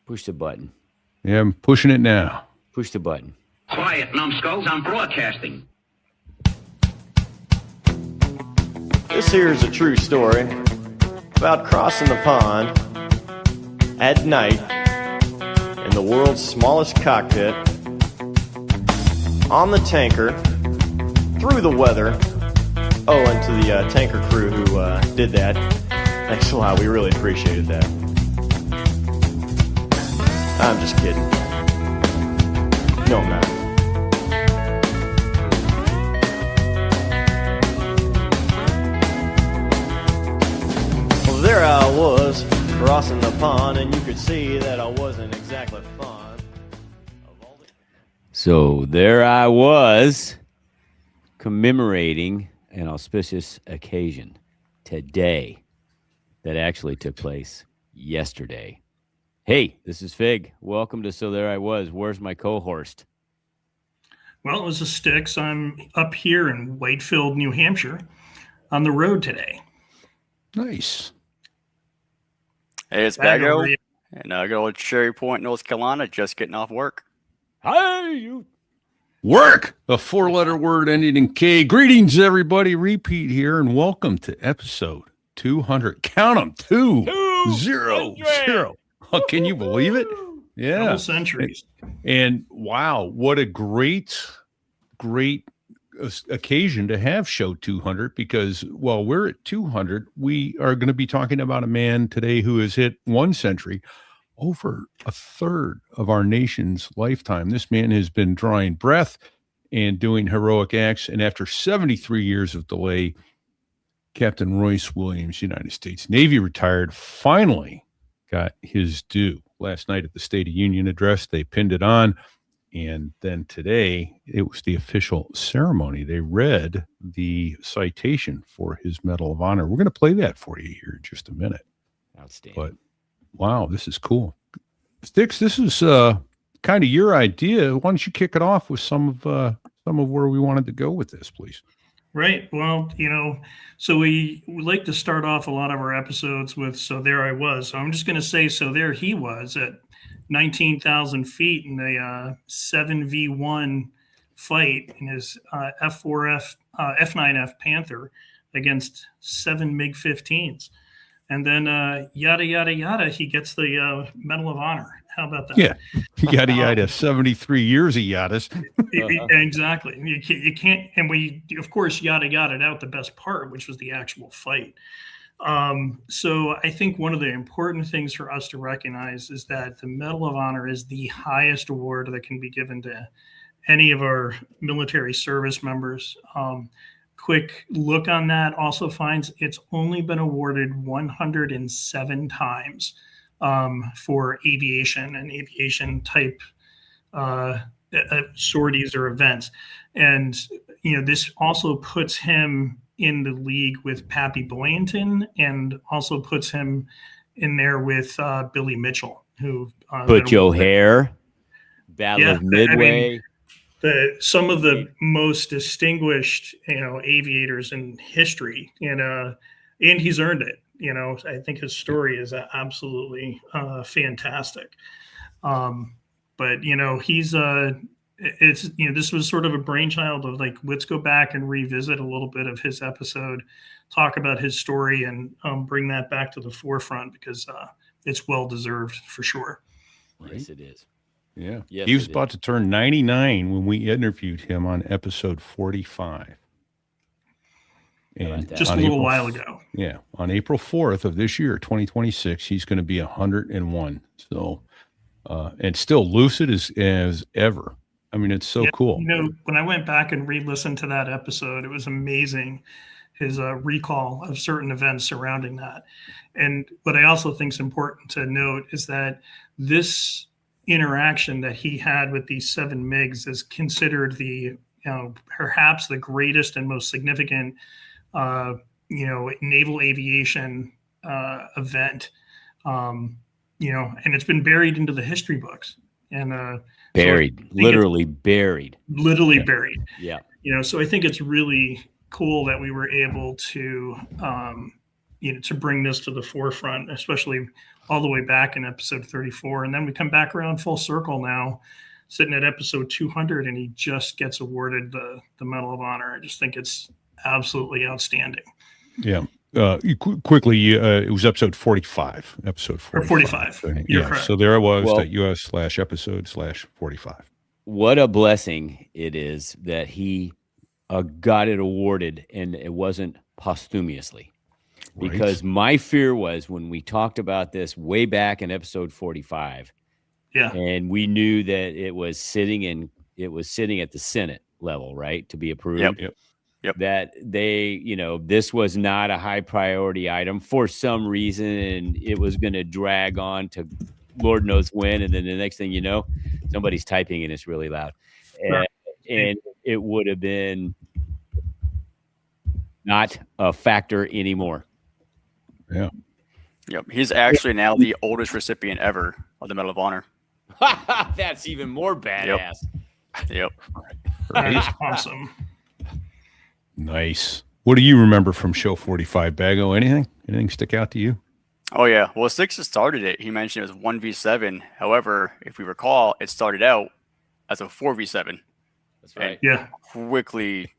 Push the button. Yeah, I'm pushing it now. Push the button. Quiet, numbskulls, I'm broadcasting. This here is a true story about crossing the pond at night in the world's smallest cockpit, on the tanker, through the weather. Oh, and to the tanker crew who did that, thanks a lot. We really appreciated that. I'm just kidding. No, I'm not. Well, there I was, crossing the pond, and you could see that I wasn't exactly fond of all the... So there I was, commemorating an auspicious occasion today that actually took place yesterday. Hey, this is Fig. Welcome to So There I Was. Where's my co-host? Well, it was a Styx. I'm up here in Whitefield, New Hampshire, on the road today. Nice. Hey, it's Bago, and I go to Cherry Point, North Carolina, just getting off work. Hey, you. Work, a four-letter word ending in K. Greetings, everybody. Repeat here, and welcome to episode 200. Count them, 200. Oh, can you believe it? Yeah. Double centuries. And wow, what a great occasion to have show 200, because while we're at 200, we are going to be talking about a man today who has hit 1 century, over a third of our nation's lifetime. This man has been drawing breath and doing heroic acts. And after 73 years of delay, Captain Royce Williams, United States Navy retired, finally got his due. Last night at the State of Union address, they pinned it on. And then today, it was the official ceremony. They read the citation for his Medal of Honor. We're going to play that for you here in just a minute. Outstanding. But wow, this is cool. Styx, this is kind of your idea. Why don't you kick it off with some of where we wanted to go with this, please? Right. Well, so we like to start off a lot of our episodes with "So there I was." So I'm just going to say, so there he was at 19,000 feet in a 7v1 fight in his F9F Panther against 7 MiG-15s. And then yada, yada, yada, he gets the Medal of Honor. How about that? Yeah, yada, yada, 73 years of yadas. Exactly. You can't, and we, of course, yada, yada out the best part, which was the actual fight. So I think one of the important things for us to recognize is that the Medal of Honor is the highest award that can be given to any of our military service members. Quick look on that also finds it's only been awarded 107 times for aviation and aviation type sorties or events. And, this also puts him in the league with Pappy Boyington, and also puts him in there with Billy Mitchell, who Butch O'Hare, Battle of Midway. Some of the most distinguished, aviators in history, and he's earned it. I think his story is absolutely fantastic. But he's this was sort of a brainchild of like, let's go back and revisit a little bit of his episode, talk about his story, and bring that back to the forefront, because it's well deserved for sure. Right? Yes, it is. Yeah. Yes, he was about to turn 99 when we interviewed him on episode 45. And just a little while ago. Yeah. On April 4th of this year, 2026, he's going to be 101. So, and still lucid as ever. I mean, it's so cool. When I went back and re-listened to that episode, it was amazing, his recall of certain events surrounding that. And what I also think is important to note is that this interaction that he had with these 7 MiGs is considered the, perhaps the greatest and most significant, naval aviation event, and it's been buried into the history books. And literally buried. Yeah. So I think it's really cool that we were able to to bring this to the forefront, especially all the way back in episode 34. And then we come back around full circle now, sitting at episode 200, and he just gets awarded the Medal of Honor. I just think it's absolutely outstanding. Yeah. Quickly, it was episode 45. Episode 45. Or 45. You're correct. So there I was, that US/episode/45. What a blessing it is that he got it awarded, and it wasn't posthumously. Right. Because my fear was when we talked about this way back in episode 45, and we knew that it was sitting at the Senate level, right, to be approved. Yep. That they, this was not a high priority item for some reason, and it was going to drag on to Lord knows when. And then the next thing you know, somebody's typing and it's really loud. And it would have been not a factor anymore. Yeah. Yep. He's actually now the oldest recipient ever of the Medal of Honor. That's even more badass. Yep. That's awesome. Nice. What do you remember from show 45, Bago? Anything stick out to you? Oh, yeah. Well, Six started it. He mentioned it was 1v7. However, if we recall, it started out as a 4v7. That's right. Yeah. Quickly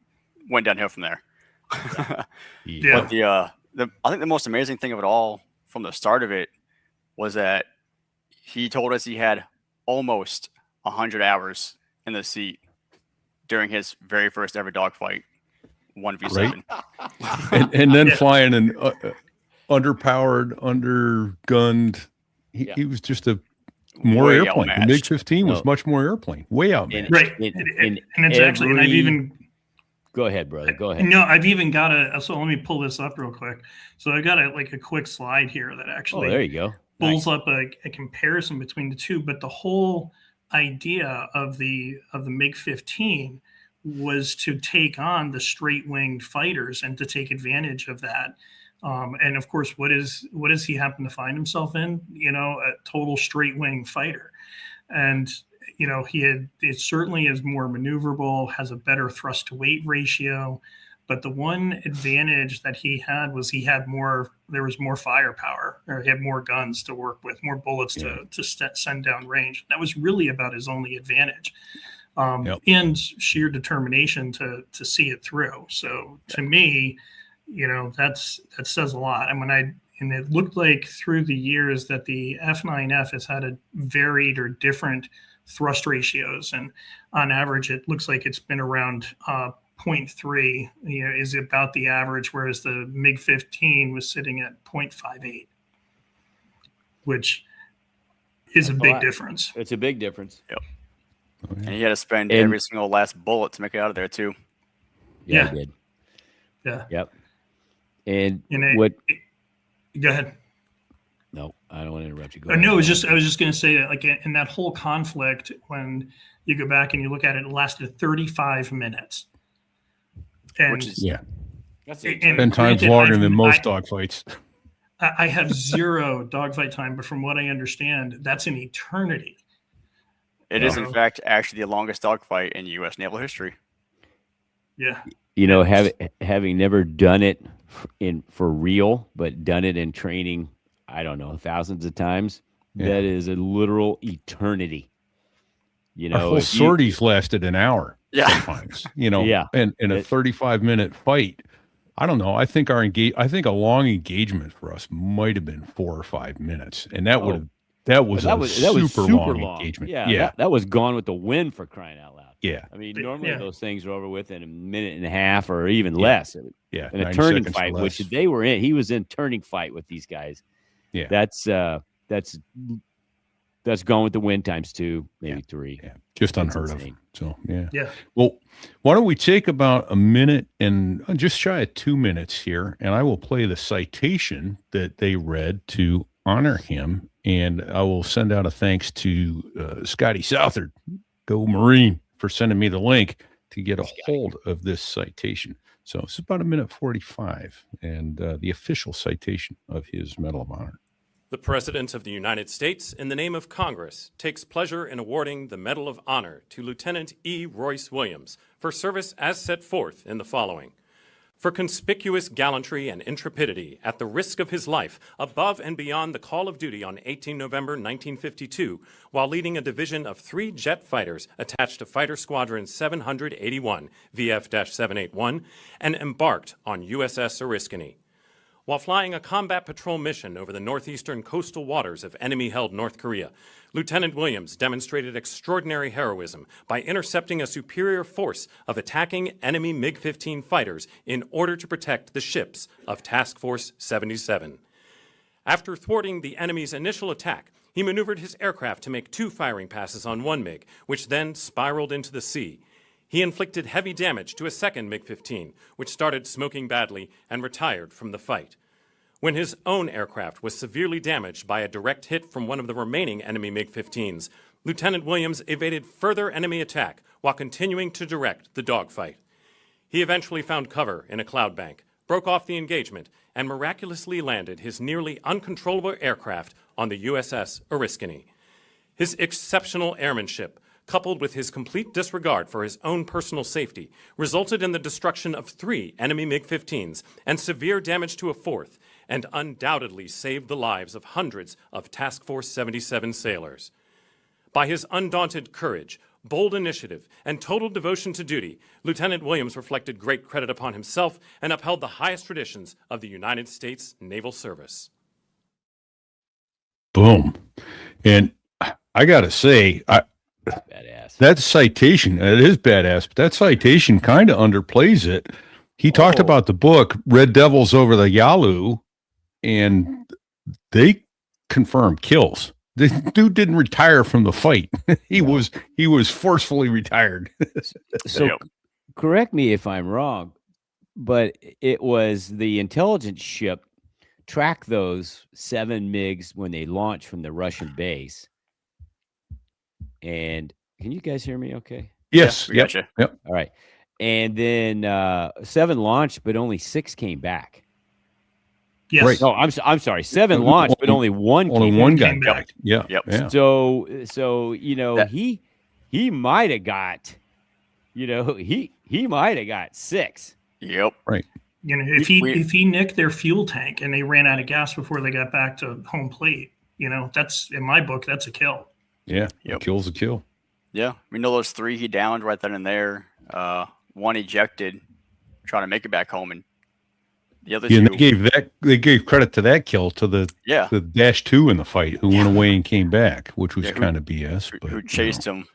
went downhill from there. Yeah. But I think the most amazing thing of it all from the start of it was that he told us he had almost 100 hours in the seat during his very first ever dogfight, 1v7. Right. and then flying an underpowered, undergunned. He was just a more Way airplane. outmatched. The MiG-15 was much more airplane. Way outmatched. Right. And it's actually, and I've even. Go ahead, brother. Go ahead. No, I've even got so let me pull this up real quick. So I've got a quick slide here that actually there you go. pulls up a comparison between the two. But the whole idea of the MiG-15 was to take on the straight-winged fighters and to take advantage of that. And of course, what does he happen to find himself in? A total straight-wing fighter. And it certainly is more maneuverable, has a better thrust to weight ratio, but the one advantage that he had was there was more firepower, or he had more guns to work with, more bullets to send down range. That was really about his only advantage, and sheer determination to see it through. So to me, that says a lot. And it looked like through the years that the F9F has had a varied or different thrust ratios, and on average it looks like it's been around 0.3 is about the average, whereas the MiG-15 was sitting at 0.58, which is a big difference. It's a big difference. Yep. And he had to spend every single last bullet to make it out of there too. Yeah. He did. Yeah. Yep. And go ahead. No, I don't want to interrupt you. Go No, ahead. I was just going to say that, like, in that whole conflict, when you go back and you look at it, it lasted 35 minutes. And Which is that's 10 times longer than most dogfights. I have zero dogfight time, but from what I understand, that's an eternity. It is, in fact, actually the longest dogfight in U.S. naval history. Yeah. Having never done it for real, but done it in training, I don't know, thousands of times. Yeah. That is a literal eternity. Our whole sorties lasted an hour. Yeah. Sometimes, and in a 35-minute fight, I don't know. I think a long engagement for us might have been 4 or 5 minutes, and that was super long engagement. Yeah. That was Gone with the Wind, for crying out loud. Yeah. I mean, normally those things are over within a minute and a half or even less. Yeah. In a turning fight, which they were in. He was in turning fight with these guys. Yeah. That's Gone with the Wind times 2, maybe 3. Yeah. Just unheard of. So, yeah. Yeah. Well, why don't we take about a minute and just shy of 2 minutes here, and I will play the citation that they read to honor him, and I will send out a thanks to Scotty Southard, go Marine, for sending me the link to get a hold of this citation. So it's about 1:45, and the official citation of his Medal of Honor. The President of the United States, in the name of Congress, takes pleasure in awarding the Medal of Honor to Lieutenant E. Royce Williams for service as set forth in the following. For conspicuous gallantry and intrepidity at the risk of his life above and beyond the call of duty on 18 November 1952, while leading a division of 3 jet fighters attached to Fighter Squadron 781, VF-781, and embarked on USS Oriskany. While flying a combat patrol mission over the northeastern coastal waters of enemy-held North Korea, Lieutenant Williams demonstrated extraordinary heroism by intercepting a superior force of attacking enemy MiG-15 fighters in order to protect the ships of Task Force 77. After thwarting the enemy's initial attack, he maneuvered his aircraft to make 2 firing passes on one MiG, which then spiraled into the sea. He inflicted heavy damage to a second MiG-15, which started smoking badly and retired from the fight. When his own aircraft was severely damaged by a direct hit from one of the remaining enemy MiG-15s, Lieutenant Williams evaded further enemy attack while continuing to direct the dogfight. He eventually found cover in a cloud bank, broke off the engagement, and miraculously landed his nearly uncontrollable aircraft on the USS Oriskany. His exceptional airmanship, coupled with his complete disregard for his own personal safety, resulted in the destruction of 3 enemy MiG-15s and severe damage to a 4th, and undoubtedly saved the lives of hundreds of Task Force 77 sailors. By his undaunted courage, bold initiative, and total devotion to duty, Lieutenant Williams reflected great credit upon himself and upheld the highest traditions of the United States Naval Service. Boom. And I got to say, Badass. that citation, it is badass, but that citation kind of underplays it. He talked about the book Red Devils Over the Yalu, and they confirmed kills. The dude didn't retire from the fight. He was forcefully retired. So correct me if I'm wrong, but it was the intelligence ship tracked those 7 MiGs when they launched from the Russian base. And can you guys hear me okay? Yes. We gotcha. Yep. All right. And then 7 launched, but only 6 came back. Yes. Right. No, I'm sorry. 7 launched, but only one. Only came one back. guy died. Yeah. Yep. Yeah. So you know he might have got, he might have got 6. Yep. Right. You know, if he nicked their fuel tank and they ran out of gas before they got back to home plate, that's, in my book, that's a kill. Yeah. Yep. A kill's a kill. Yeah. We know those 3 he downed right then and there. 1 ejected, trying to make it back home, and the other 2. And they gave credit to that kill to the Dash 2 in the fight, who went away and came back, which was kind of BS. But, who chased him.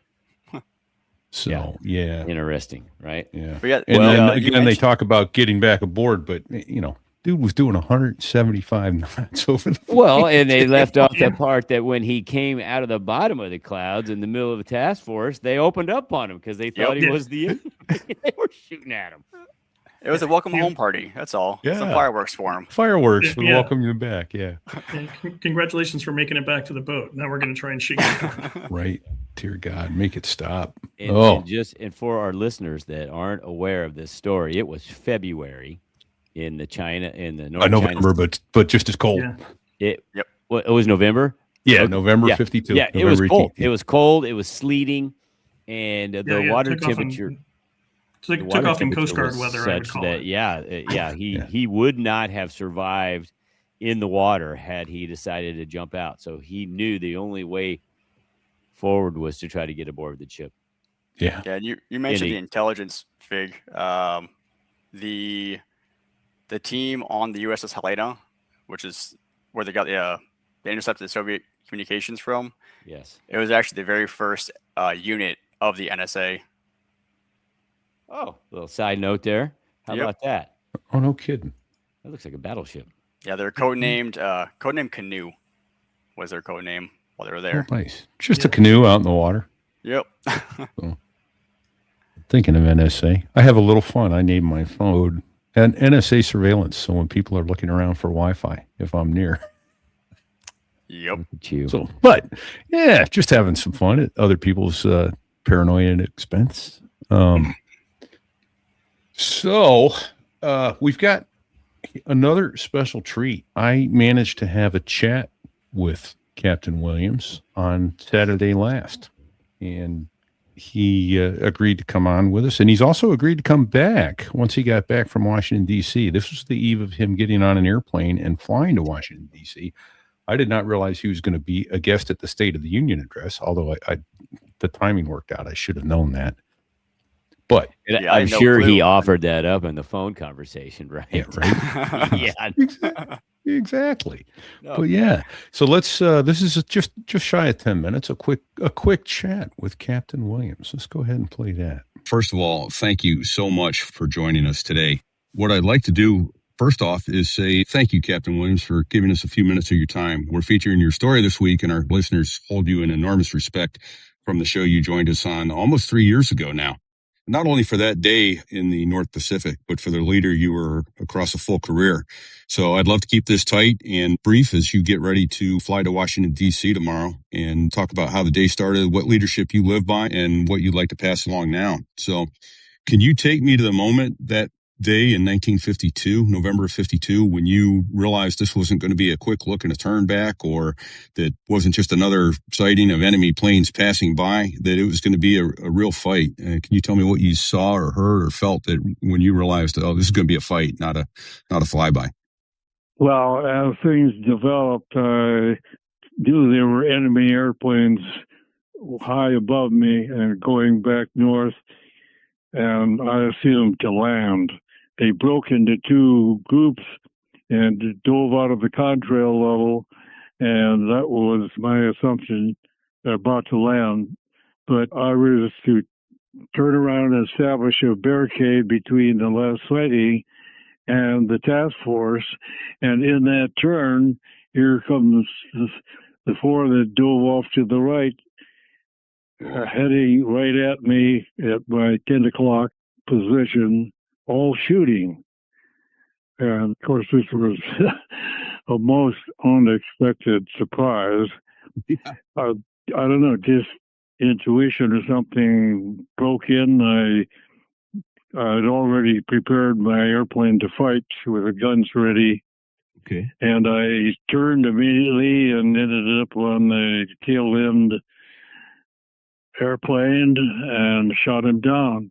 So yeah. Interesting, right? Yeah. But And then again, they talk about getting back aboard, but dude was doing 175 knots over the Well, and they left off the part that when he came out of the bottom of the clouds in the middle of the task force, they opened up on him because they thought he was the enemy. They were shooting at him. It was a welcome home party. That's all. Yeah. Some fireworks for him. Fireworks for welcome you back. Yeah. Congratulations for making it back to the boat. Now we're going to try and shoot you. Right. Dear God, make it stop. And for our listeners that aren't aware of this story, it was February in the North November, China. but just as cold. Yeah. It was November. Yeah, Okay. November 52. Yeah, it was cold. It was cold. It was sleeting, and the water took temperature. Took off in Coast Guard weather, I would call it. He would not have survived in the water had he decided to jump out. So he knew the only way forward was to try to get aboard the ship. Yeah. Yeah. You mentioned the intelligence fig. The team on the USS Helena, which is where they got they intercepted the Soviet communications from. Yes. It was actually the very first unit of the NSA. Oh, little side note there. How about that? Oh, no kidding. That looks like a battleship. Yeah, they're codenamed Canoe was their code name while they were there. Oh, nice. Just a canoe out in the water. Yep. Thinking of NSA, I have a little fun. I named my phone and NSA surveillance. So when people are looking around for Wi-Fi, if I'm near. Yep. Look at you. So, but yeah, just having some fun at other people's paranoia and expense. So we've got another special treat. I managed to have a chat with Captain Williams on Saturday last, and he agreed to come on with us, and he's also agreed to come back once he got back from Washington, D.C. This was the eve of him getting on an airplane and flying to Washington, D.C. I did not realize he was going to be a guest at the State of the Union address, although the timing worked out. I should have known that. But Yeah, I'm no sure he clue. offered that up in the phone conversation, right? yeah, right. Yeah. Exactly. No. But yeah, so let's. This is just shy of 10 minutes. A quick chat with Captain Williams. Let's go ahead and play that. First of all, thank you so much for joining us today. What I'd like to do, first off, is say thank you, Captain Williams, for giving us a few minutes of your time. We're featuring your story this week, and our listeners hold you in enormous respect from the show you joined us on almost 3 years ago now. Not only for that day in the North Pacific, but for the leader you were across a full career. So I'd love to keep this tight and brief as you get ready to fly to Washington, D.C. tomorrow and talk about how the day started, what leadership you live by, and what you'd like to pass along now. So can you take me to the moment that day in 1952, November of 52, when you realized this wasn't going to be a quick look and a turn back, or that wasn't just another sighting of enemy planes passing by, that it was going to be a real fight? Can you tell me what you saw or heard or felt that when you realized, oh, this is going to be a fight, not a flyby? Well, as things developed, I knew there were enemy airplanes high above me and going back north, and I assumed to land. They broke into two groups and dove out of the contrail level, and that was my assumption. They're about to land. But I was to turn around and establish a barricade between the last sighting and the task force. And in that turn, here comes the four that dove off to the right, heading right at me at my 10 o'clock position, all shooting. And of course, this was a most unexpected surprise. Yeah. I don't know, just intuition or something broke in. I'd already prepared my airplane to fight with the guns ready. Okay. And I turned immediately and ended up on the tail end airplane and shot him down.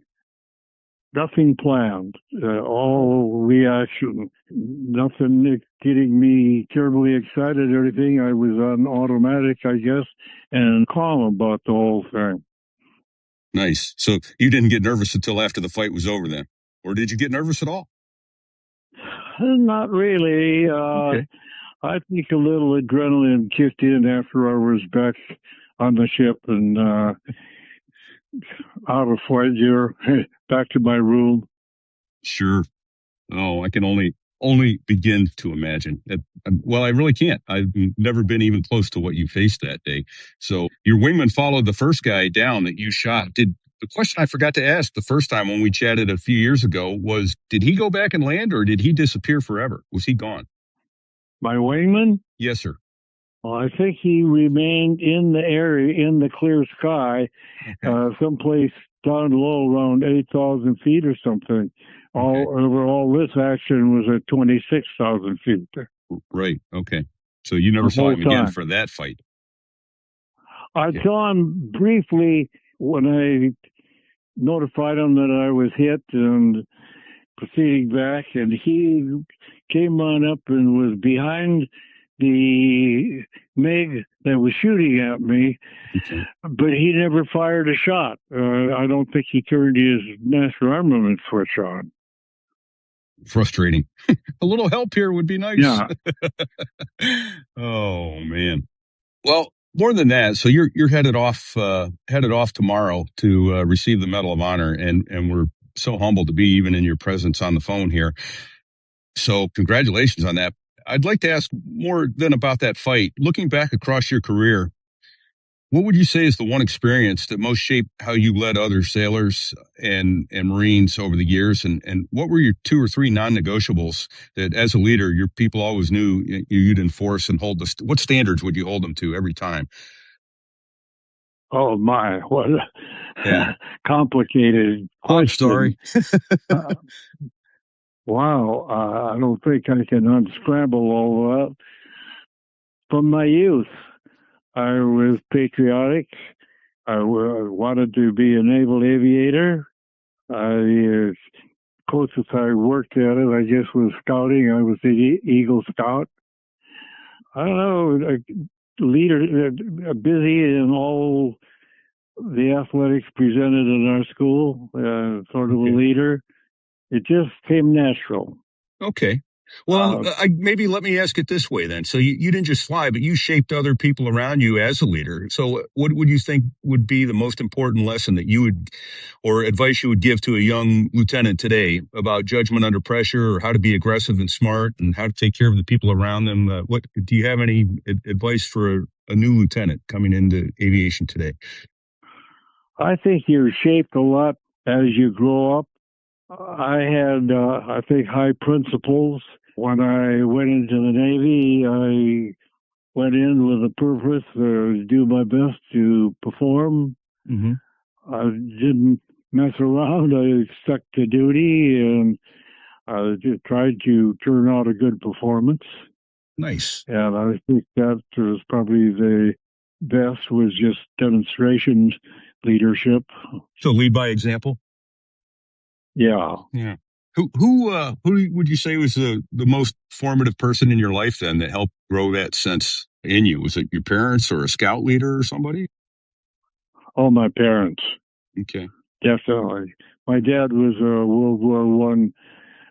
Nothing planned, all reaction, nothing getting me terribly excited or anything. I was on automatic, I guess, and calm about the whole thing. Nice. So you didn't get nervous until after the fight was over then? Or did you get nervous at all? Not really. Okay. I think a little adrenaline kicked in after I was back on the ship and out of flight gear, back to my room. Sure. Oh, I can only begin to imagine. Well, I really can't. I've never been even close to what you faced that day. So your wingman followed the first guy down that you shot. The question I forgot to ask the first time when we chatted a few years ago was, did he go back and land, or did he disappear forever? Was he gone? My wingman? Yes, sir. Well, I think he remained in the area, in the clear sky, someplace down low around 8,000 feet or something. All this action was at 26,000 feet. Right. Okay. So you never saw him again for that fight? I saw him briefly when I notified him that I was hit and proceeding back, and he came on up and was behind the MiG that was shooting at me, but he never fired a shot. I don't think he turned his master armament switch on. Frustrating. A little help here would be nice. Yeah. Oh man. Well, more than that, so you're headed off tomorrow to receive the Medal of Honor, and we're so humbled to be even in your presence on the phone here. So congratulations on that. I'd like to ask more than about that fight. Looking back across your career, what would you say is the one experience that most shaped how you led other sailors and Marines over the years? And what were your 2 or 3 non-negotiables that as a leader, your people always knew you'd enforce and hold? What standards would you hold them to every time? Oh my, what a complicated question. I'm sorry. Wow, I don't think I can unscramble all that. From my youth, I was patriotic, wanted to be a naval aviator. Closest I worked at it, I guess, was scouting. I was the Eagle Scout. I don't know, a leader, busy in all the athletics presented in our school, sort of a leader. It just came natural. Okay. Well, maybe let me ask it this way then. So you didn't just fly, but you shaped other people around you as a leader. So what would you think would be the most important lesson that you would, or advice you would give to a young lieutenant today about judgment under pressure, or how to be aggressive and smart, and how to take care of the people around them? What do you have any advice for a new lieutenant coming into aviation today? I think you're shaped a lot as you grow up. I had, I think, high principles. When I went into the Navy, I went in with a purpose to do my best to perform. Mm-hmm. I didn't mess around. I stuck to duty, and I just tried to turn out a good performance. Nice. And I think that was probably the best, was just demonstration leadership. So lead by example? Yeah. Yeah. Who would you say was the most formative person in your life then that helped grow that sense in you? Was it your parents or a scout leader or somebody? Oh, my parents. Okay. Definitely. My dad was a World War I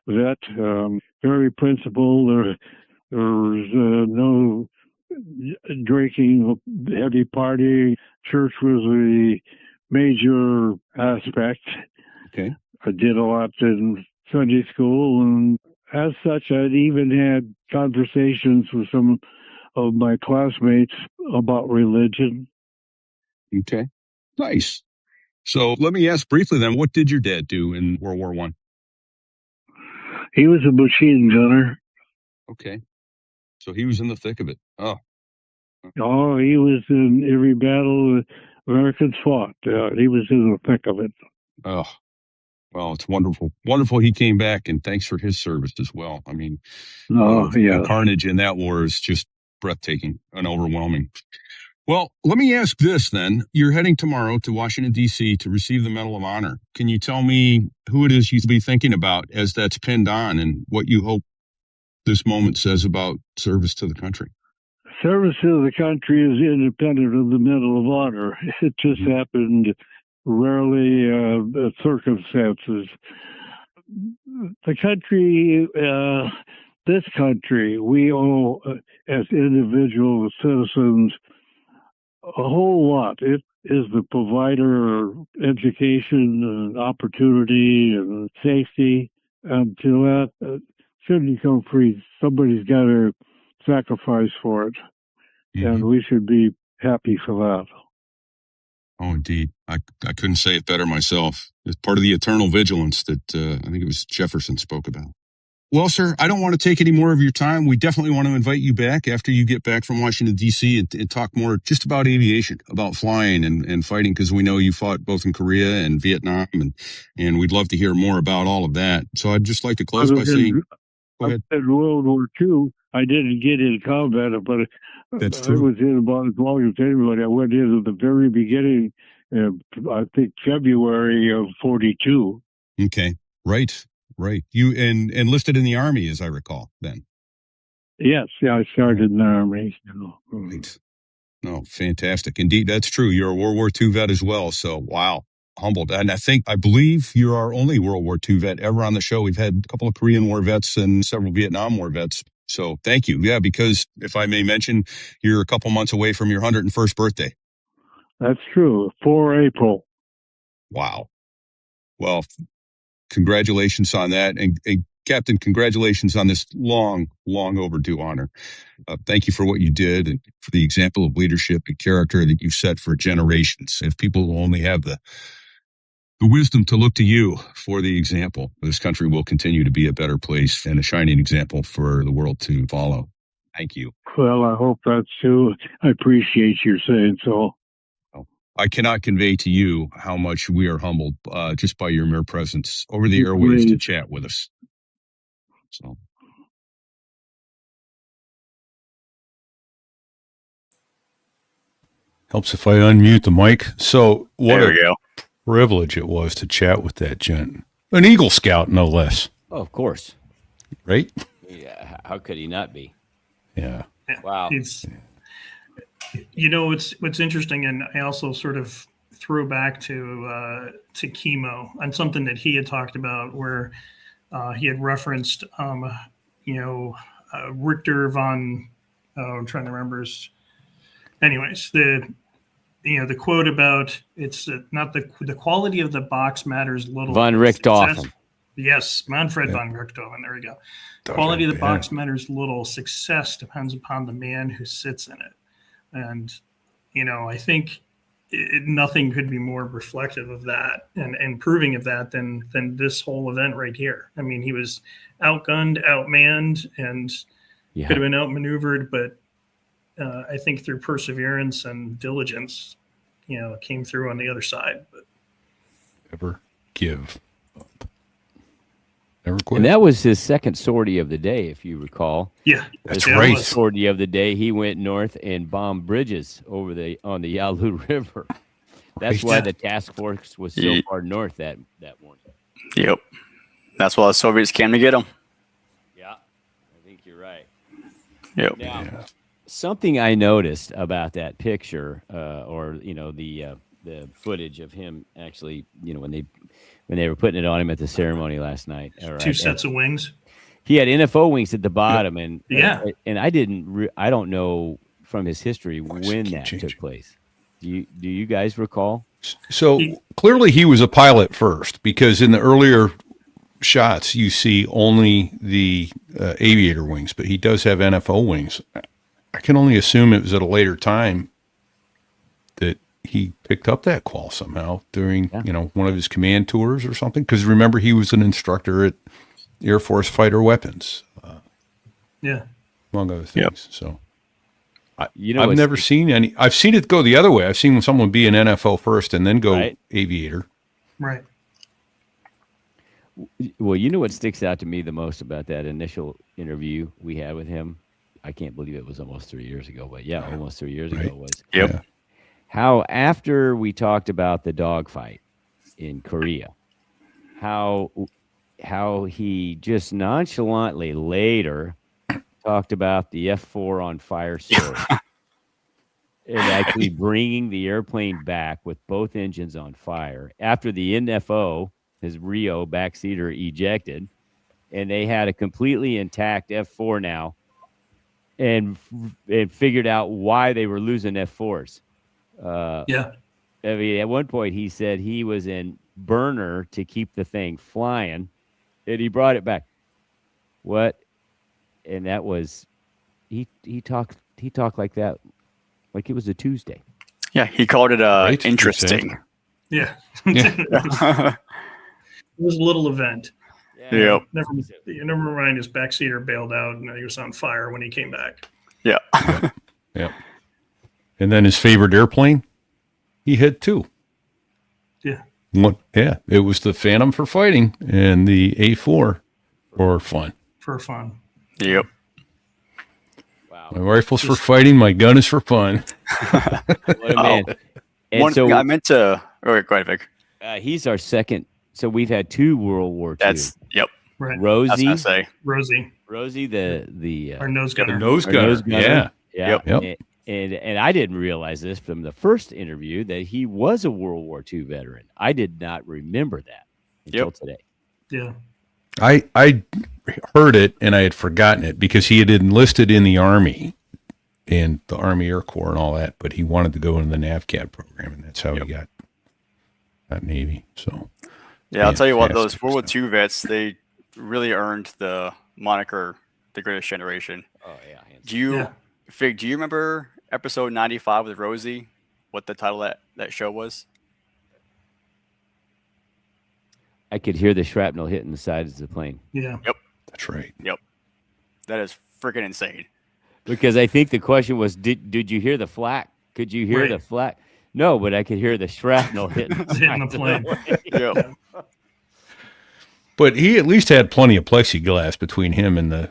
vet, very principled. There was no drinking, heavy party. Church was a major aspect. Okay. I did a lot in Sunday school, and as such, I'd even had conversations with some of my classmates about religion. Okay. Nice. So let me ask briefly then, what did your dad do in World War I? He was a machine gunner. Okay. So he was in the thick of it. Oh. Oh, he was in every battle Americans fought. He was in the thick of it. Oh. Well, it's wonderful. Wonderful he came back, and thanks for his service as well. I mean, the carnage in that war is just breathtaking and overwhelming. Well, let me ask this then. You're heading tomorrow to Washington, D.C. to receive the Medal of Honor. Can you tell me who it is you'd be thinking about as that's pinned on, and what you hope this moment says about service to the country? Service to the country is independent of the Medal of Honor. It just happened rarely, circumstances. The country, this country, we owe, as individual citizens, a whole lot. It is the provider of education and opportunity and safety. And to that, shouldn't come free. Somebody's got to sacrifice for it. And we should be happy for that. Oh, indeed. I couldn't say it better myself. It's part of the eternal vigilance that I think it was Jefferson spoke about. Well, sir, I don't want to take any more of your time. We definitely want to invite you back after you get back from Washington, D.C. and talk more just about aviation, about flying and fighting, because we know you fought both in Korea and Vietnam, and we'd love to hear more about all of that. So I'd just like to close by saying, go ahead. In World War II, I didn't get in combat, but That's I true. was in about as long as anybody. I went in at the very beginning, I think February of 42. Okay. Right. You enlisted in the Army, as I recall, then. Yes. Yeah, I started in the Army. Right. No, fantastic. Indeed, that's true. You're a World War II vet as well. So, wow. Humbled. And I believe you're our only World War II vet ever on the show. We've had a couple of Korean War vets and several Vietnam War vets. So thank you. Yeah, because if I may mention, you're a couple months away from your 101st birthday. That's true. 4 April. Wow. Well, congratulations on that. And Captain, congratulations on this long, long overdue honor. Thank you for what you did and for the example of leadership and character that you've set for generations. If people will only have the wisdom to look to you for the example, this country will continue to be a better place and a shining example for the world to follow. Thank you. Well, I hope that's too. I appreciate you saying so. I cannot convey to you how much we are humbled just by your mere presence over the airwaves to chat with us. So. Helps if I unmute the mic. So what There we a go. privilege it was to chat with that gent. An Eagle Scout, no less. Oh, of course. Right? Yeah. How could he not be? Yeah. Wow. It's, what's interesting, and I also sort of threw back to chemo and something that he had talked about, where he had referenced, Richter von. I'm trying to remember his. Anyways, the quote about it's not the quality of the box matters little. Von Richthofen. Yes, Manfred von Richthofen. There we go. Quality of the box matters little. Success depends upon the man who sits in it. And, I think nothing could be more reflective of that and proving of that than this whole event right here. I mean, he was outgunned, outmanned, and could have been outmaneuvered, but I think through perseverance and diligence, came through on the other side. But Never give up. Never quit. And that was his second sortie of the day, if you recall. Yeah, that's his right. first sortie of the day, he went north and bombed bridges on the Yalu River. That's why the task force was so far north that morning. Yep. That's why the Soviets came to get him. Yeah, I think you're right. Yep. Now, something I noticed about that picture, the footage of him actually, when they were putting it on him at the ceremony last night. Two sets of wings. He had NFO wings at the bottom, and I don't know from his history when that took place. Do you guys recall? So clearly he was a pilot first, because in the earlier shots you see only the aviator wings, but he does have NFO wings. I can only assume it was at a later time that he picked up that qual somehow during, one of his command tours or something. Because remember, he was an instructor at Air Force Fighter Weapons. Among other things. Yep. So, I've never seen any. I've seen it go the other way. I've seen someone be an NFO first and then go aviator. Right. Well, what sticks out to me the most about that initial interview we had with him? I can't believe it was almost 3 years ago, but almost 3 years ago was. Yep. Yeah. How after we talked about the dogfight in Korea, how he just nonchalantly later talked about the F-4 on fire story and actually bringing the airplane back with both engines on fire after the NFO, his Rio backseater, ejected, and they had a completely intact F-4 now, and figured out why they were losing F-4s. I mean, at one point he said he was in burner to keep the thing flying, and he brought it back. What? And that was he talked like that, like it was a Tuesday. Yeah, he called it interesting. Yeah. It was a little event. Yep. Never mind, his backseater bailed out and he was on fire when he came back. Yeah. Yeah. And then his favorite airplane, he had two. Yeah. It was the Phantom for fighting and the A4 for fun. For fun. Yep. Wow. My rifle's for fighting. My gun is for fun. What a man. One thing I meant to. Go ahead, Vic. He's our second. So we've had 2 World War II. Right. Rosie, the our nose gunner. Nose gunner. Yeah. Yep. And I didn't realize this from the first interview that he was a World War II veteran. I did not remember that until today. Yeah. I heard it and I had forgotten it because he had enlisted in the Army and the Army Air Corps and all that, but he wanted to go into the NAVCAD program, and that's how he got Navy. So, I'll tell you what, those World War II vets, they really earned the moniker "The Greatest Generation." Oh yeah. Fig, do you remember episode 95 with Rosie? What the title of that show was? I could hear the shrapnel hitting the sides of the plane. Yeah. Yep. That's right. Yep. That is freaking insane. Because I think the question was, did you hear the flak? Could you hear the flak? No, but I could hear the shrapnel hitting the plane. Yep. But he at least had plenty of plexiglass between him and the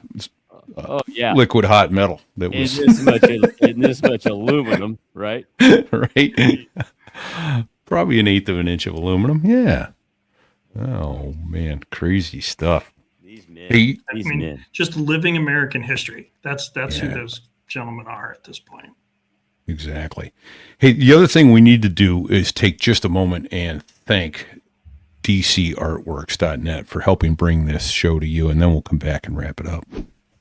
Oh yeah, liquid hot metal that was in this much aluminum, right? right. Probably an eighth of an inch of aluminum. Yeah. Oh man, crazy stuff. These men, Hey, I mean, just living American history. That's who those gentlemen are at this point. Exactly. Hey, the other thing we need to do is take just a moment and thank DCArtworks.net for helping bring this show to you, and then we'll come back and wrap it up.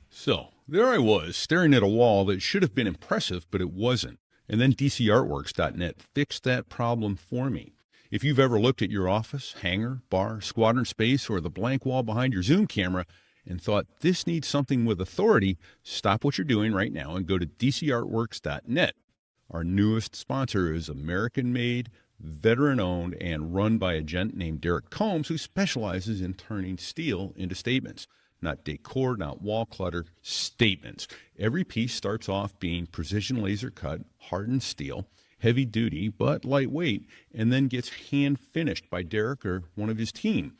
So there I was, staring at a wall that should have been impressive, but it wasn't. And then DCArtworks.net fixed that problem for me. If you've ever looked at your office, hangar, bar, squadron space, or the blank wall behind your Zoom camera and thought this needs something with authority, stop what you're doing right now and go to DCArtworks.net. Our newest sponsor is American-made, veteran-owned, and run by a gent named Derek Combs, who specializes in turning steel into statements. Not decor, not wall clutter, statements. Every piece starts off being precision laser cut, hardened steel, heavy duty, but lightweight, and then gets hand finished by Derek or one of his team.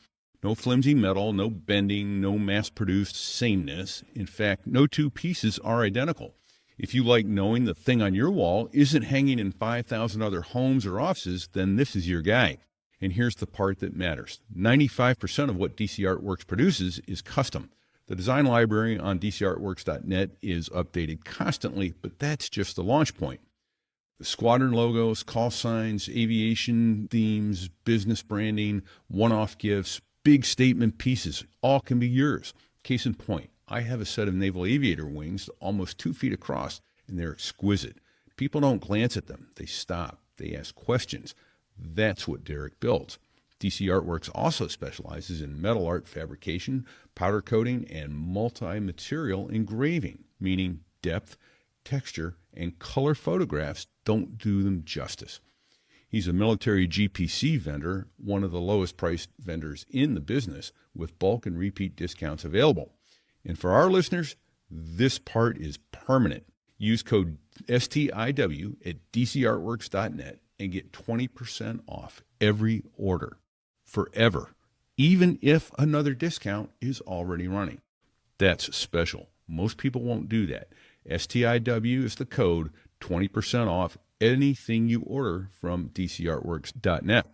No flimsy metal, no bending, no mass-produced sameness. In fact, no two pieces are identical. If you like knowing the thing on your wall isn't hanging in 5,000 other homes or offices, then this is your guy. And here's the part that matters. 95% of what DC Artworks produces is custom. The design library on DCArtworks.net is updated constantly, but that's just the launch point. The squadron logos, call signs, aviation themes, business branding, one-off gifts, big statement pieces, all can be yours. Case in point, I have a set of Naval Aviator wings almost 2 feet across, and they're exquisite. People don't glance at them. They stop. They ask questions. That's what Derek builds. DC Artworks also specializes in metal art fabrication, powder coating, and multi-material engraving, meaning depth, texture, and color photographs don't do them justice. He's a military GPC vendor, one of the lowest priced vendors in the business, with bulk and repeat discounts available. And for our listeners, this part is permanent. Use code STIW at DCArtworks.net and get 20% off every order, forever, even if another discount is already running. That's special. Most people won't do that. STIW is the code, 20% off anything you order from DCArtworks.net.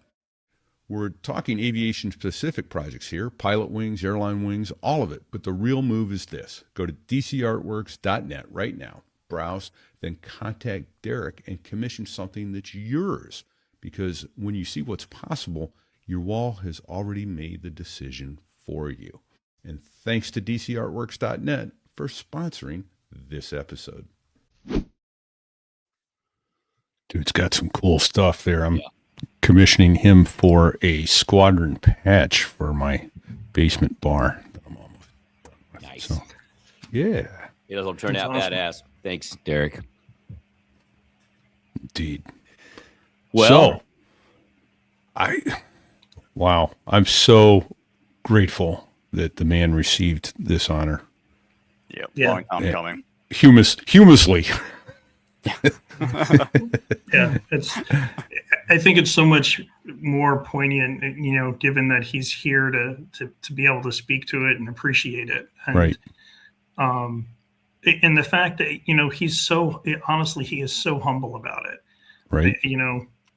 We're talking aviation-specific projects here, pilot wings, airline wings, all of it. But the real move is this. Go to DCArtworks.net right now, browse, then contact Derek and commission something that's yours. Because when you see what's possible, your wall has already made the decision for you. And thanks to DCArtworks.net for sponsoring this episode. Dude's got some cool stuff there. I'm commissioning him for a squadron patch for my basement bar. I'm almost done with. Nice. So, yeah. It'll turn out badass. Thanks, Derek. Indeed. Well, wow. I'm so grateful that the man received this honor. Yep. Yeah. Long time coming. Humously. Yeah, I think it's so much more poignant, given that he's here to be able to speak to it and appreciate it. And, right. And the fact that, he is so humble about it. Right.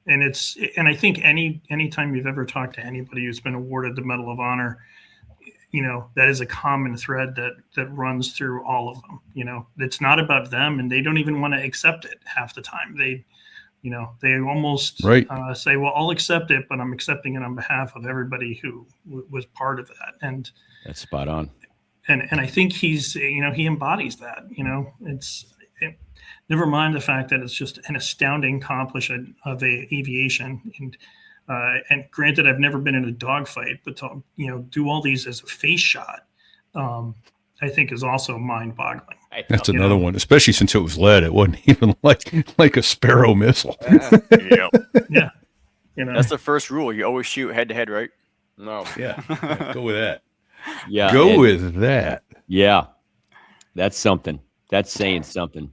And I think anytime you've ever talked to anybody who's been awarded the Medal of Honor, that is a common thread that runs through all of them. It's not about them, and they don't even want to accept it half the time. They almost say, well, I'll accept it, but I'm accepting it on behalf of everybody who was part of that. And that's spot on. And I think he's, he embodies that. Never mind the fact that it's just an astounding accomplishment of aviation. And granted, I've never been in a dogfight, but to do all these as a face shot, I think is also mind-boggling. That's another one, especially since it was lead. It wasn't even like a Sparrow missile. Yeah. That's the first rule. You always shoot head-to-head, right? No. Yeah. Go with that. Yeah. Go with that. Yeah. That's something. That's saying something.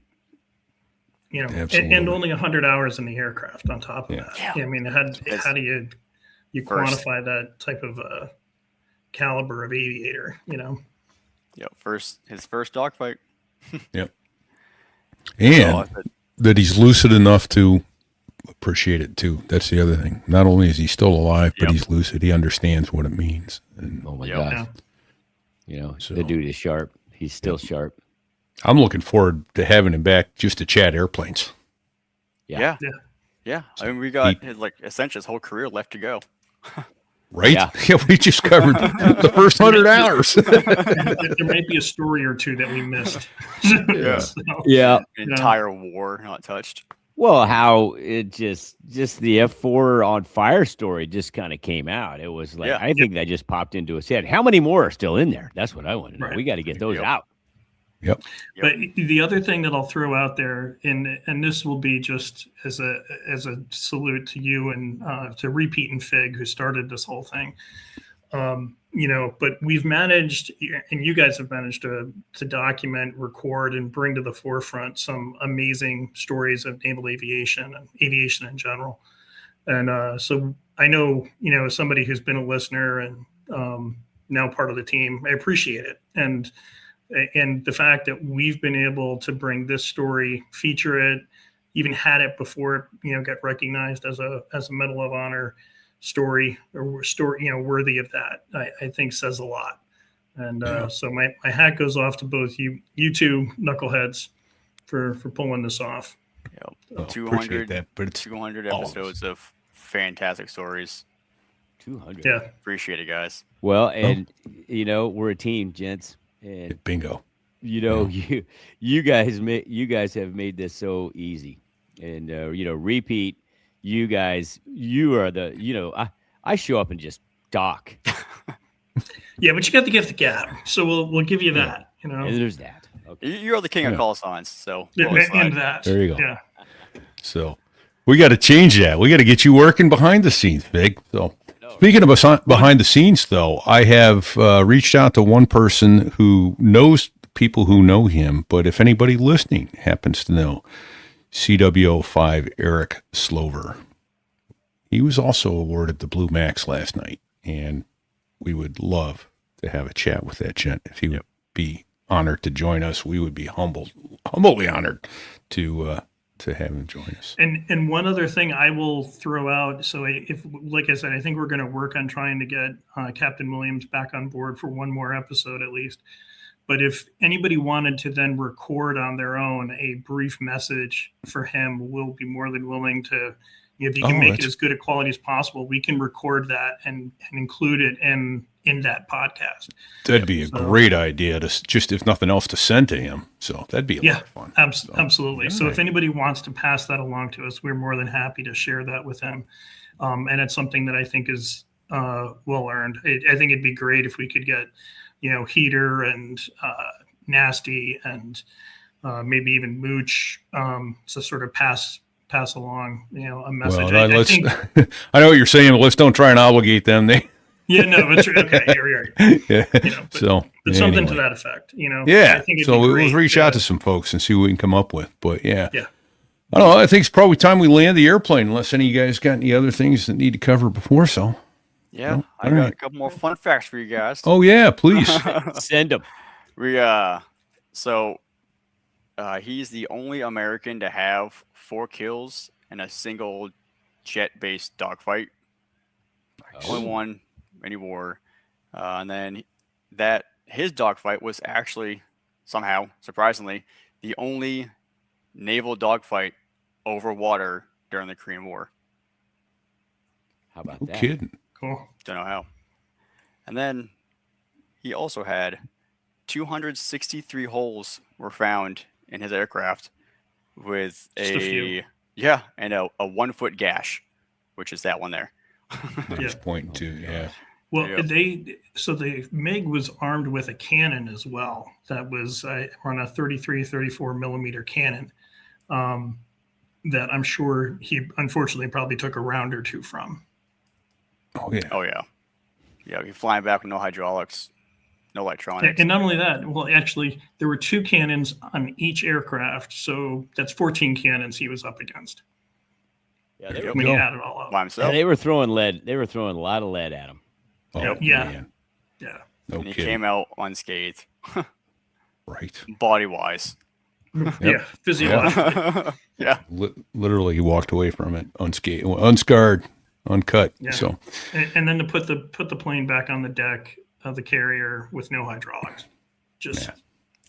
And only 100 hours in the aircraft on top of that. Yeah. I mean, how do you quantify that type of caliber of aviator? His first dogfight. Yep. And So, that he's lucid enough to appreciate it too. That's the other thing. Not only is he still alive, but he's lucid. He understands what it means. And Oh my gosh. So- the dude is sharp. He's still sharp. I'm looking forward to having him back just to chat airplanes. yeah. I mean, we got his, essentially his whole career left to go. Right? Yeah. Yeah, we just covered the first 100 hours. There might be a story or two that we missed. Yeah. An entire war not touched. Well, how it just the F4 on fire story just kind of came out. It was like, I think that just popped into his head. How many more are still in there? That's what I want to know. Right. We got to get those out. Yep. But the other thing that I'll throw out there, and this will be just as a salute to you and to Repeat and Fig, who started this whole thing. But we've managed, and you guys have managed to document, record, and bring to the forefront some amazing stories of naval aviation and aviation in general. And so I know, as somebody who's been a listener and now part of the team, I appreciate it. And the fact that we've been able to bring this story, feature it, even had it before it, got recognized as a Medal of Honor story worthy of that, I think says a lot. And so my hat goes off to both you two knuckleheads for pulling this off. Yep. 200 episodes of fantastic stories. 200. Yeah. Appreciate it, guys. Well, and we're a team, gents. And bingo. You guys have made this so easy. And Repeat, you guys, you are the I show up and just dock. Yeah, but you got the gift of gab, so we'll give you that. And there's that. Okay. You're the king of call signs, so and that. There you go. Yeah. So we got to change that. We got to get you working behind the scenes, Big. So speaking of behind the scenes, though, I have reached out to one person who knows people who know him. But if anybody listening happens to know CW05 Eric Slover, he was also awarded the Blue Max last night, and we would love to have a chat with that gent. If he would be honored to join us, we would be humbly honored to have him join us. And one other thing I will throw out. So if, like I said, I think we're going to work on trying to get Captain Williams back on board for one more episode at least. But if anybody wanted to then record on their own a brief message for him, we'll be more than willing to, if you can make it as good a quality as possible, we can record that and include it in that podcast. That'd be a great idea to just, if nothing else, to send to him. So that'd be a lot of fun. Absolutely. So if anybody wants to pass that along to us, we're more than happy to share that with him. And it's something that I think is well earned. I think it'd be great if we could get, Heater and Nasty and maybe even Mooch to sort of pass along, a message. Well, I know what you're saying, but let's don't try and obligate them. Yeah, no, it's okay. You're yeah. But something to that effect, Yeah. I think So we'll reach out to some folks and see what we can come up with. But yeah. Yeah. I don't know. I think it's probably time we land the airplane, unless any of you guys got any other things that need to cover before. So. Yeah, No? I got a couple more fun facts for you guys. Oh yeah, please send them. He's the only American to have 4 kills in a single jet-based dogfight. Only one any war, and then his dogfight was actually somehow surprisingly the only naval dogfight over water during the Korean War. How about no that? kidding. Cool. Don't know how. And then he also had 263 holes were found in his aircraft with and a 1 foot gash, which is that one there. He's pointing to, yeah. Well, the MiG was armed with a cannon as well. That was on a 34 millimeter cannon that I'm sure he unfortunately probably took a round or two from. Oh yeah. Yeah, you're flying back with no hydraulics, no electronics. And not only that, well, actually, there were 2 cannons on each aircraft, so that's 14 cannons he was up against. Yeah, when he had it all up by himself. Yeah, they were throwing lead. They were throwing a lot of lead at him. Oh, yeah. Man. Yeah. No and he kidding. came out unscathed, Right. body-wise. Yeah, physiologically. Yeah. Literally, he walked away from it unscarred, uncut. Yeah. So, And then to put the plane back on the deck of the carrier with no hydraulics. Just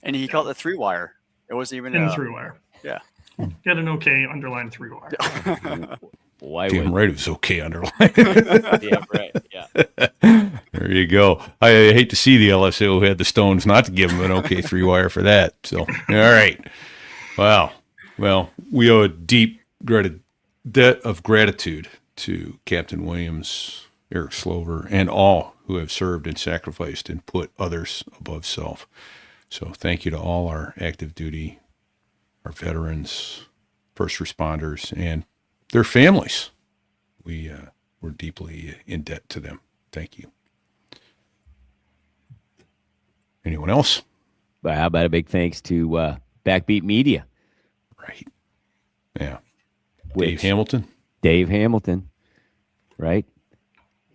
And he caught the 3-wire. It wasn't even in the 3-wire. Yeah. Got an okay underlined 3-wire. Why damn would right, it was okay underlined. yeah, right. Yeah. There you go. I hate to see the LSO who had the stones not to give him an okay 3-wire for that. So, all right. Wow. Well, we owe a deep debt of gratitude to Captain Williams, Eric Slover, and all who have served and sacrificed and put others above self. So thank you to all our active duty, our veterans, first responders, and their families. We're deeply in debt to them. Thank you. Anyone else? But how about a big thanks to Backbeat Media? Right. Yeah. Which- Dave Hamilton. Right?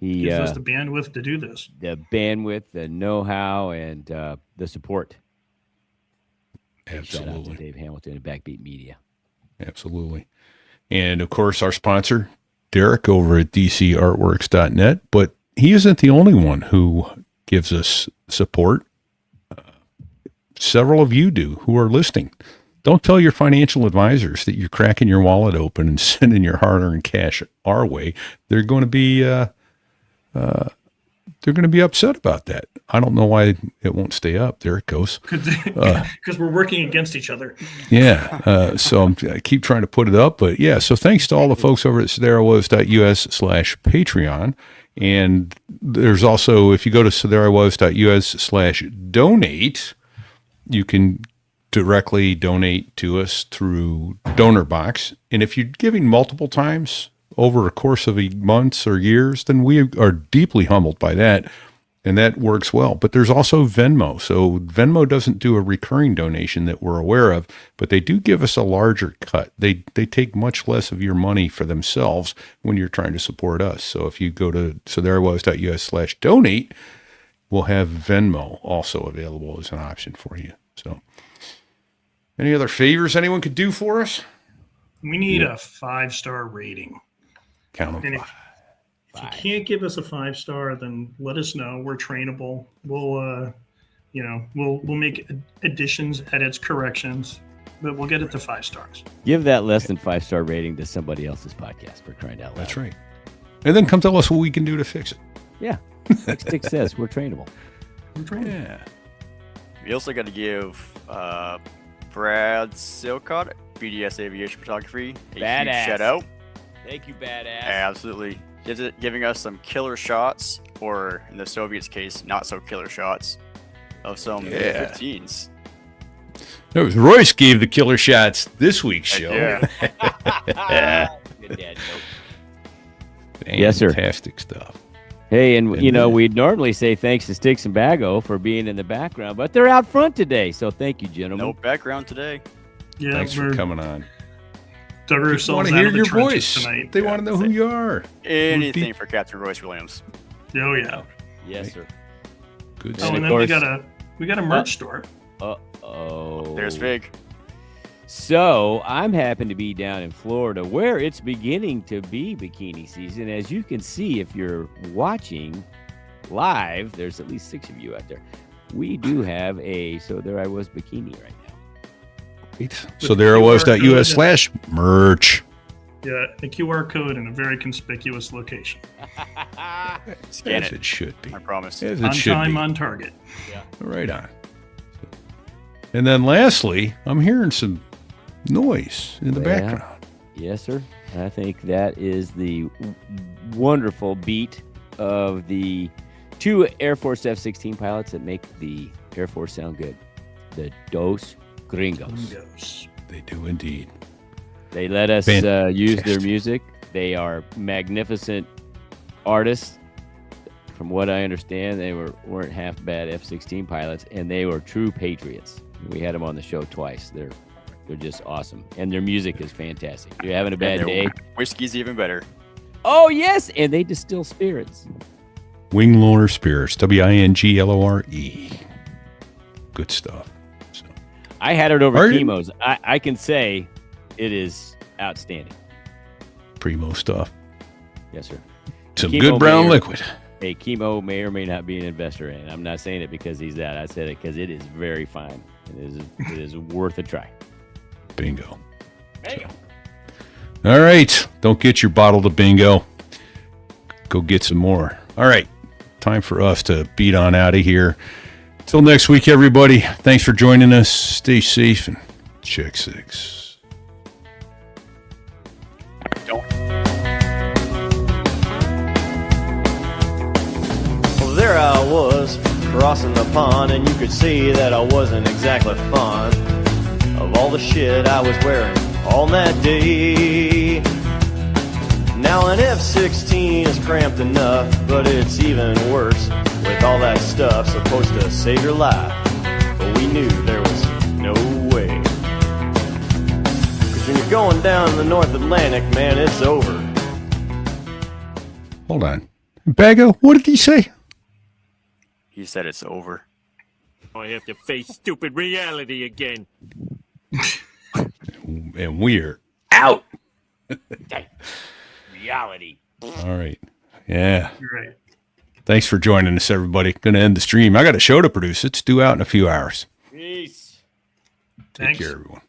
He Gives us the bandwidth to do this. the bandwidth, the know-how, and the support. Shout out to Absolutely. Dave Hamilton and Backbeat Media. Absolutely. And of course, our sponsor, Derek, over at dcartworks.net. But he isn't the only one who gives us support. Several of you do who are listening. Don't tell your financial advisors that you're cracking your wallet open and sending your hard-earned cash our way. They're going to be upset about that. I don't know why it won't stay up. There it goes. Because we're working against each other. Yeah. So I keep trying to put it up, but yeah. So thanks to all the folks over at SoderaWos.us/Patreon. And there's also, if you go to SoderaWos.us/donate, you can directly donate to us through Donor Box. And if you're giving multiple times over a course of months or years, then we are deeply humbled by that. And that works well. But there's also Venmo. So Venmo doesn't do a recurring donation that we're aware of, but they do give us a larger cut. They take much less of your money for themselves when you're trying to support us. So if you go to SoderaWos.us/donate, we'll have Venmo also available as an option for you. So any other favors anyone could do for us? We need a 5-star rating. Count them. And if you can't give us a 5-star, then let us know. We're trainable. We'll make additions, edits, corrections, but we'll get it to 5 stars. Give that less than 5-star rating to somebody else's podcast for crying out loud. That's right. And then come tell us what we can do to fix it. Yeah. Like Stick says, we're trainable. Yeah. We also got to give Brad Silcott, BDS Aviation Photography, a huge Badass. shout out. Thank you, badass. Absolutely. Giving us some killer shots, or in the Soviets' case, not so killer shots of some F-15s. It was Royce gave the killer shots this week's show. Yeah. Good dad joke. Yes, sir. Fantastic stuff. Hey, and we'd normally say thanks to Sticks and Bago for being in the background, but they're out front today, so thank you, gentlemen. No background today. Yeah, Thanks for coming on. Dug They ourselves want to out hear of the your trenches voice. tonight. They want to know who you are. Anything for Captain Royce Williams. Oh yeah. Yes, sir. Good Oh, stuff. and then we got a merch store. Uh-oh. There's Vig. So I'm happen to be down in Florida where it's beginning to be bikini season. As you can see, if you're watching live, there's at least 6 of you out there. We do have a So There I Was bikini right now. So there it was.us/merch. Yeah, the QR code in a very conspicuous location. Scan As it. it should be. I promise. As On it should time, be. on target. Right on. And then lastly, I'm hearing some noise in the background. Yes, sir. I think that is the wonderful beat of the 2 Air Force F-16 pilots that make the Air Force sound good. The Dos Gringos. They do indeed. They let us use their Fantastic. music. They are magnificent artists. From what I understand, they weren't half bad F-16 pilots, and they were true patriots. We had them on the show twice. They're just awesome, and their music is fantastic. You're having a bad day. Whiskey's even better. Oh yes, and they distill spirits. Winglore Spirits, Winglore. Good stuff. So. I had it over Are you- chemo's. I can say it is outstanding. Primo stuff. Yes, sir. Some Chemo good brown may or- liquid. Hey, Chemo may or may not be an investor in it. I'm not saying it because he's that. I said it because it is very fine. It is worth a try. Bingo. All right. Don't get your bottle of bingo. Go get some more. All right. Time for us to beat on out of here. Till next week, everybody. Thanks for joining us. Stay safe and check 6. Well, there I was, crossing the pond, and you could see that I wasn't exactly fond of all the shit I was wearing on that day. Now an F-16 is cramped enough, but it's even worse with all that stuff supposed to save your life. But we knew there was no way. 'Cause when you're going down the North Atlantic, man, it's over. Hold on. Bago, what did he say? He said it's over. I have to face stupid reality again. And we're out. Reality. All right. Yeah. You're right. Thanks for joining us, everybody. Going to end the stream. I got a show to produce. It's due out in a few hours. Peace. Take Thanks. care, everyone.